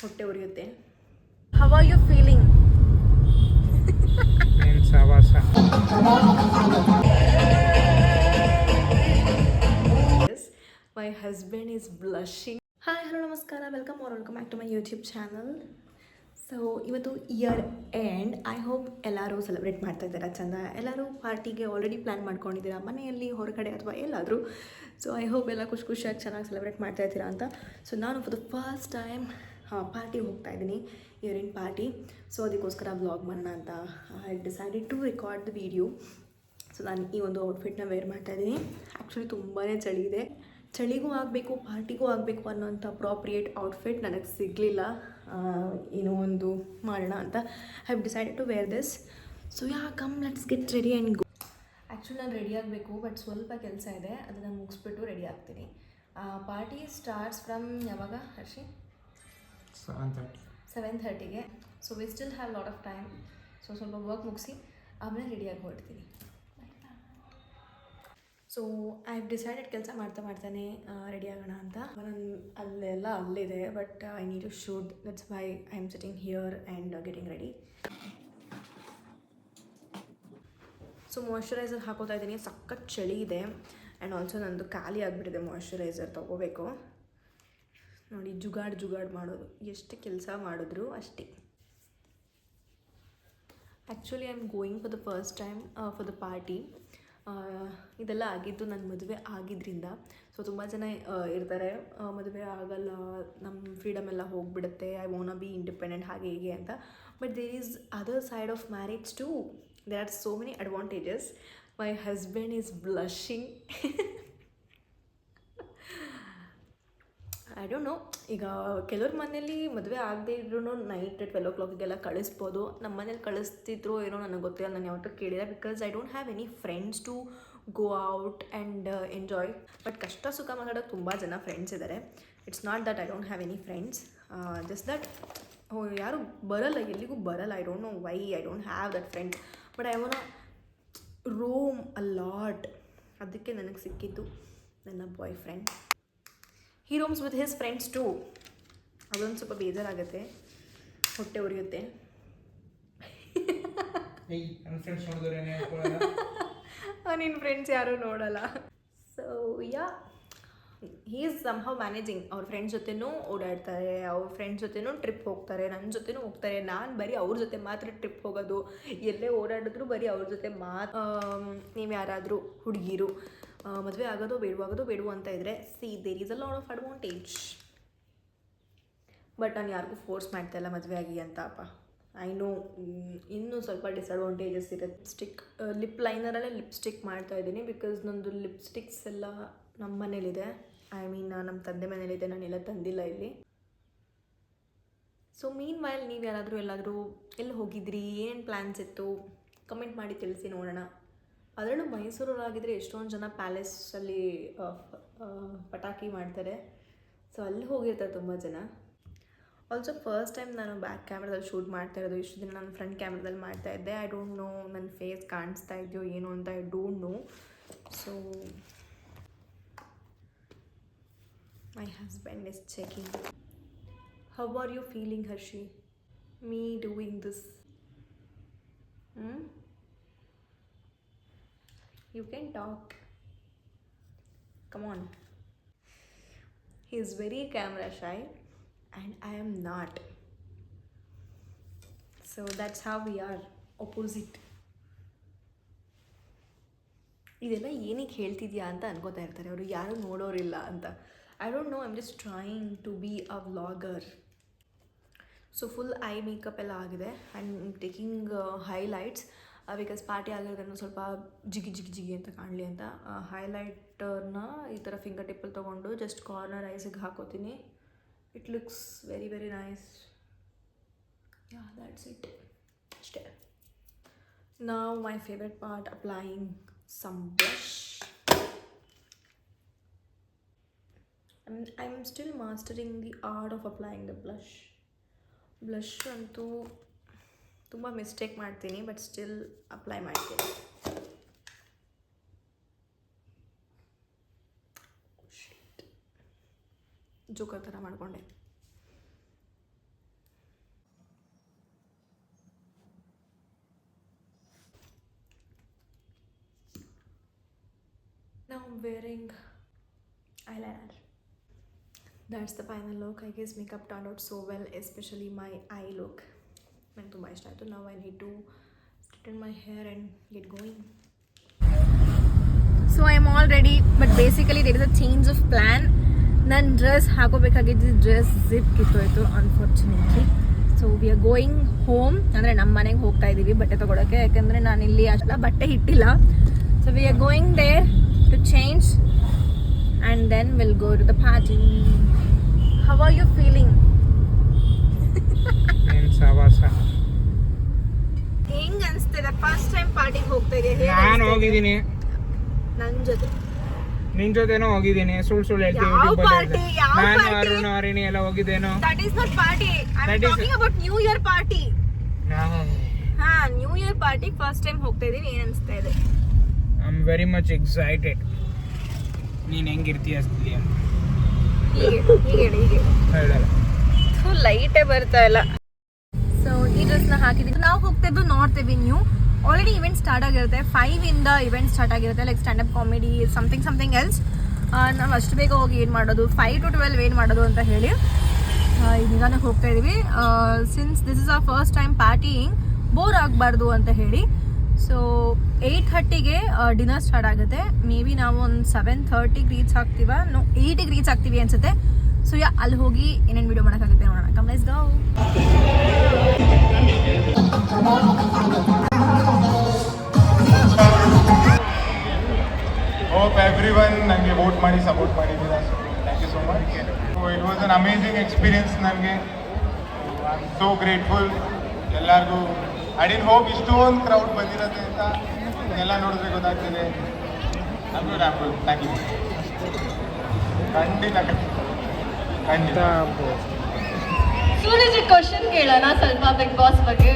ಹೊಟ್ಟೆ ಉರಿಯುತ್ತೆ. How are you feeling? My husband is blushing. Hi, hello, namaskara, welcome back to my YouTube channel. So ಇವತ್ತು year end. I hope ಎಲ್ಲರೂ celebrate ಮಾಡ್ತಾ ಇದ್ದೀರಾ ಚೆಂದ. ಎಲ್ಲರೂ ಪಾರ್ಟಿಗೆ ಆಲ್ರೆಡಿ ಪ್ಲ್ಯಾನ್ ಮಾಡ್ಕೊಂಡಿದ್ದೀರಾ ಮನೆಯಲ್ಲಿ, ಹೊರಗಡೆ ಅಥವಾ ಎಲ್ಲಾದರೂ. ಸೊ ಐ ಹೋಪ್ ಎಲ್ಲ ಖುಷಿಯಾಗಿ ಚೆನ್ನಾಗಿ ಸೆಲೆಬ್ರೇಟ್ ಮಾಡ್ತಾ ಇದ್ದೀರಾ ಅಂತ. ಸೊ ನಾನು ಫಾರ್ ದ ಫಸ್ಟ್ ಟೈಮ್ ಪಾರ್ಟಿಗೆ ಹೋಗ್ತಾ ಇದ್ದೀನಿ, ಇಯರ್ ಎಂಡ್ ಪಾರ್ಟಿ. ಸೊ ಅದಕ್ಕೋಸ್ಕರ ವ್ಲಾಗ್ ಮಾಡೋಣ ಅಂತ I decided to record the video. So ನಾನು ಈ ಒಂದು ಔಟ್ಫಿಟ್ನ ವೇರ್ ಮಾಡ್ತಾಯಿದ್ದೀನಿ. ಆ್ಯಕ್ಚುಲಿ ತುಂಬಾ ಚಳಿ ಇದೆ, ಚಳಿಗೂ ಆಗಬೇಕು ಪಾರ್ಟಿಗೂ ಆಗಬೇಕು ಅನ್ನೋಂಥ ಅಪ್ರಾಪ್ರಿಯೇಟ್ ಔಟ್ಫಿಟ್ ನನಗೆ ಸಿಗಲಿಲ್ಲ. ಏನೋ ಒಂದು ಮಾಡೋಣ ಅಂತ I have decided to wear this. So come let's get ready and go. Actually ನಾನು ರೆಡಿ ಆಗಬೇಕು, ಬಟ್ ಸ್ವಲ್ಪ ಕೆಲಸ ಇದೆ, ಅದನ್ನು ಮುಗಿಸ್ಬಿಟ್ಟು ರೆಡಿ ಆಗ್ತೀನಿ. ಪಾರ್ಟಿ ಸ್ಟಾರ್ಟ್ಸ್ ಫ್ರಮ್ ಯಾವಾಗ ಹರ್ಷಿ? 7:30ಗೆ. So we still have lot of time. So ಸ್ವಲ್ಪ ವರ್ಕ್ ಮುಗಿಸಿ ಆಮೇಲೆ ರೆಡಿಯಾಗಿ ಹೊರಡ್ತೀನಿ. ಸೊ ಐ ಹ್ಯಾವ್ ಡಿಸೈಡೆಡ್ ಕೆಲಸ ಮಾಡ್ತಾನೆ ರೆಡಿ ಆಗೋಣ ಅಂತ. ನಾನು ಅಲ್ಲಿದೆ, but I need to shoot. That's why I am sitting here and getting ready. So moisturiser ಹಾಕೋತಾ ಇದ್ದೀನಿ, ಸಖತ್ ಚಳಿ ಇದೆ. ಆ್ಯಂಡ್ ಆಲ್ಸೋ ನಂದು ಖಾಲಿ ಆಗಿಬಿಟ್ಟಿದೆ ಮಾಯ್ಶ್ಚರೈಸರ್, ತೊಗೋಬೇಕು. ನೋಡಿ ಜುಗಾಡ್ ಮಾಡೋದು, ಎಷ್ಟು ಕೆಲಸ ಮಾಡಿದ್ರು ಅಷ್ಟೇ. Actually I am going for the first time for the party. ಇದೆಲ್ಲ ಆಗಿದ್ದು ನನ್ನ ಮದುವೆ ಆಗಿದ್ದರಿಂದ. ಸೊ ತುಂಬ ಜನ ಇರ್ತಾರೆ, ಮದುವೆ ಆಗಲ್ಲ, ನಮ್ಮ ಫ್ರೀಡಮ್ ಎಲ್ಲ ಹೋಗಿಬಿಡುತ್ತೆ, ಐ ವಾಂಟ್ ಬಿ ಇಂಡಿಪೆಂಡೆಂಟ್ ಹಾಗೆ ಹೀಗೆ ಅಂತ. But there is other side of marriage too. There are so many advantages. My husband is blushing. I don't know, ಈಗ ಕೆಲವ್ರ ಮನೇಲಿ ಮದುವೆ ಆಗದೆ ಇದ್ರೂ ನೈಟ್ 12 o'clockಗೆಲ್ಲ ಕಳಿಸ್ಬೋದು. ನಮ್ಮ ಮನೇಲಿ ಕಳಿಸ್ತಿದ್ರು ಏನೋ ನನಗೆ ಗೊತ್ತಿಲ್ಲ, ನಾನು ಯಾವತ್ತೂ ಕೇಳಿಲ್ಲ. Because I don't have any friends to go out and enjoy. But ಕಷ್ಟ ಸುಖ ಮಾತಾಡೋಕ್ಕೆ ತುಂಬ ಜನ ಫ್ರೆಂಡ್ಸ್ ಇದ್ದಾರೆ. It's not that I don't have any friends, just that ಯಾರು ಬರಲ್ಲ, ಎಲ್ಲಿಗೂ ಬರಲ್ಲ. I don't know why I don't have that friend. But I want roam a lot. ಅದಕ್ಕೆ ನನಗೆ ಸಿಕ್ಕಿದ್ದು ನನ್ನ boyfriend. He roams with his friends too. ಅದೊಂದು ಸ್ವಲ್ಪ ಬೇಜಾರಾಗುತ್ತೆ, ಹೊಟ್ಟೆ ಉರಿಯುತ್ತೆ. ನಿನ್ನ ಫ್ರೆಂಡ್ಸ್ ಯಾರೂ ನೋಡಲ್ಲ. So he is somehow managing. ಅವ್ರ ಫ್ರೆಂಡ್ಸ್ ಜೊತೆನೂ ಓಡಾಡ್ತಾರೆ, ಅವ್ರ ಫ್ರೆಂಡ್ಸ್ ಜೊತೆನೂ ಟ್ರಿಪ್ ಹೋಗ್ತಾರೆ, ನನ್ನ ಜೊತೆನೂ ಹೋಗ್ತಾರೆ. ನಾನು ಬರೀ ಅವ್ರ ಜೊತೆ ಮಾತ್ರ ಟ್ರಿಪ್ ಹೋಗೋದು, ಎಲ್ಲೇ ಓಡಾಡಿದ್ರು ಬರೀ ಅವ್ರ ಜೊತೆ ನೀವು ಯಾರಾದರೂ ಹುಡುಗಿರು ಮದುವೆ ಆಗೋದು ಬೇಡವೋ ಅಂತ ಇದ್ದರೆ, there is a lot of advantage. But ನಾನು ಯಾರಿಗೂ ಫೋರ್ಸ್ ಮಾಡ್ತಾಯಿಲ್ಲ ಮದುವೆ ಆಗಿ ಅಂತ ಅಪ್ಪ. ಐ ನೋ ಇನ್ನೂ ಸ್ವಲ್ಪ ಡಿಸಡ್ವಾಂಟೇಜಸ್ ಇರುತ್ತೆ. ಲಿಪ್ ಲೈನರಲ್ಲೇ ಲಿಪ್ಸ್ಟಿಕ್ ಮಾಡ್ತಾಯಿದ್ದೀನಿ, ಬಿಕಾಸ್ ನಂದು ಲಿಪ್ಸ್ಟಿಕ್ಸ್ ಎಲ್ಲ ನಮ್ಮ ಮನೇಲಿದೆ. ಐ ಮೀನ್ ನಮ್ಮ ತಂದೆ ಮನೇಲಿದೆ, ನಾನೆಲ್ಲ ತಂದಿಲ್ಲ ಇಲ್ಲಿ. ಸೊ ಮೀನ್ ವೈಲ್ ನೀವು ಯಾರಾದರೂ ಎಲ್ಲಿ ಹೋಗಿದ್ರಿ, ಏನು ಪ್ಲ್ಯಾನ್ಸ್ ಇತ್ತು, ಕಮೆಂಟ್ ಮಾಡಿ ತಿಳಿಸಿ ನೋಡೋಣ. ಅದರಲ್ಲೂ ಮೈಸೂರಲ್ಲಾಗಿದ್ದರೆ ಎಷ್ಟೊಂದು ಜನ ಪ್ಯಾಲೇಸಲ್ಲಿ ಪಟಾಕಿ ಮಾಡ್ತಾರೆ. ಸೊ ಅಲ್ಲಿ ಹೋಗಿರ್ತಾರೆ ತುಂಬ ಜನ. ಆಲ್ಸೋ ಫಸ್ಟ್ ಟೈಮ್ ನಾನು ಬ್ಯಾಕ್ ಕ್ಯಾಮ್ರಾದಲ್ಲಿ ಶೂಟ್ ಮಾಡ್ತಾ ಇರೋದು. ಇಷ್ಟು ದಿನ ನಾನು ಫ್ರಂಟ್ ಕ್ಯಾಮ್ರಾದಲ್ಲಿ ಮಾಡ್ತಾಯಿದ್ದೆ. ಐ ಡೋಂಟ್ ನೋ ನನ್ನ ಫೇಸ್ ಕಾಣಿಸ್ತಾ ಇದೆಯೋ ಏನು ಅಂತ, I don't know. So my husband is checking. How are you feeling Harshi, me doing this? You can talk. Come on. He is very camera shy and I am not. So that's how we are opposite. ಇದೆಲ್ಲ ಏನಕ್ಕೆ ಹೇಳ್ತಿದ್ಯಾ ಅಂತ ಅನ್ಕೋತಾ ಇರ್ತಾರೆ ಅವರು, ಯಾರೂ ನೋಡೋರಿಲ್ಲ ಅಂತ. I don't know, I am just trying to be a vlogger. So full eye makeup ಎಲ್ಲ ಆಗಿದೆ and taking highlights. Because party ಆಗಿರೋದನ್ನು ಸ್ವಲ್ಪ ಜಿಗಿ ಅಂತ ಕಾಣಲಿ ಅಂತ ಹೈಲೈಟರ್ನ ಈ ಥರ ಫಿಂಗರ್ ಟಿಪ್ಪಲ್ಲಿ ತೊಗೊಂಡು ಜಸ್ಟ್ ಕಾರ್ನರ್ ಐಸಿಗೆ ಹಾಕೋತೀನಿ. It looks very very nice. That's it, ಅಷ್ಟೇ. Now my favourite part, applying some blush. I am still mastering the art of applying the blush ಅಂತೂ ತುಂಬ ಮಿಸ್ಟೇಕ್ ಮಾಡ್ತೀನಿ, ಬಟ್ ಸ್ಟಿಲ್ ಅಪ್ಲೈ ಮಾಡ್ತೀನಿ. Joker ಥರ ಮಾಡಿಕೊಂಡೆ. Now I'm wearing eyeliner. That's the final look. I guess makeup turned out so well, especially my eye look. ನಂಗೆ ತುಂಬ ಇಷ್ಟ ಆಯಿತು. Now I need to straighten my hair and get going. So I am all ready, but basically there is a change of plan. ನನ್ನ dress ಹಾಕೋಬೇಕಾಗಿದ್ದು dress zip ಕಿತ್ತೋಯ್ತು unfortunately. So we are going home, ಅಂದರೆ ನಮ್ಮ ಮನೆಗೆ ಹೋಗ್ತಾ ಇದ್ದೀವಿ ಬಟ್ಟೆ ತೊಗೊಳಕ್ಕೆ, ಯಾಕಂದರೆ ನಾನು ಇಲ್ಲಿ ಅಷ್ಟೆಲ್ಲ ಬಟ್ಟೆ ಇಟ್ಟಿಲ್ಲ. So we are going there to change and then will go to the party. How are you feeling? ಹೆಂಗ್ ಅನಿಸ್ತಿದೆ? ಫಸ್ಟ್ ಟೈಮ್ ಪಾರ್ಟಿಗೆ ಹೋಗ್ತಾ ಇದೆ. ನಾನು ಹೋಗಿದ್ದೀನಿ ನನ್ನ ಜೊತೆ, ನಿನ್ ಜೊತೆನೋ ಹೋಗಿದ್ದೀನಿ. ಸುಳ್ಳು ಹೇಳ್ತೀವಿ. ನಾನು ಅರುಣ್ ಹರಿಣಿ ಎಲ್ಲ ಹೋಗಿದ್ದೇನೋ. That is not party. I am talking about New Year party. ಹಾ, new year party first time ಹೋಗ್ತಾ ಇದೀನಿ. ಏನ್ ಅನಿಸ್ತಾ ಇದೆ? I am very much excited. ನೀನ್ ಹೆಂಗಿರ್ತೀಯ ಅಸ್ತಿದ್ಯಾ? ಹೀಗೆ ಹೇಳಲ್ಲ, ಲೈಟೇ ಬರ್ತಾ ಇಲ್ಲ. ಸೊ ಈ ಡ್ರೆಸ್ನ ಹಾಕಿದ್ದೀನಿ. ನಾವು ಹೋಗ್ತಾ ಇದ್ದು North Avenue. Already event start ಆಗಿರುತ್ತೆ. 5 ಇಂದ ಇವೆಂಟ್ ಸ್ಟಾರ್ಟ್ ಆಗಿರುತ್ತೆ, like standup comedy, something else. ನಾವು ಅಷ್ಟು ಬೇಗ ಹೋಗಿ ಏನು ಮಾಡೋದು, 5 to 12 ಏನು ಮಾಡೋದು ಅಂತ ಹೇಳಿ ಈಗಾನೇ ಹೋಗ್ತಾ ಇದ್ದೀವಿ. Since this is our first time partying, bore ಆಗಬಾರ್ದು ಅಂತ ಹೇಳಿ. ಸೊ 8:30ಗೆ ಡಿನ್ನರ್ ಸ್ಟಾರ್ಟ್ ಆಗುತ್ತೆ. ಮೇ ಬಿ ನಾವು ಒಂದು 7:30ಗೆ ರೀಚ್ ಆಗ್ತೀವ, 8ಗೆ ರೀಚ್ ಆಗ್ತೀವಿ ಅನ್ಸುತ್ತೆ. ಸೊ ಅಲ್ಲಿ ಹೋಗಿ ಏನೇನು ವೀಡಿಯೋ ಮಾಡೋಕ್ಕಾಗುತ್ತೆ ನೋಡೋಣ. Come let's go. Hope everyone ನನಗೆ ವೋಟ್ ಮಾಡಿ ಸಪೋರ್ಟ್ ಮಾಡಿದ್ದೀರಾ. Thank you so much. It was an amazing experience. ನನಗೆ ಐ ಆಮ್ ಸೋ ಗ್ರೇಟ್ಫುಲ್ ಎಲ್ಲರಿಗೂ. ಐ ಡಿಡ್ ಹೋಪ್ ಇಷ್ಟೊಂದು ಕ್ರೌಡ್ ಬಂದಿರುತ್ತೆ ಅಂತ. ಎಲ್ಲ ನೋಡಿದ್ರೆ ಗೊತ್ತಾಗ್ತಿದೆ. Thank you. ಖಂಡಿತ ಸೂರಜ್ ಕ್ವಶನ್ ಕೇಳೋಣ ಸ್ವಲ್ಪ ಬಿಗ್ ಬಾಸ್ ಬಗ್ಗೆ.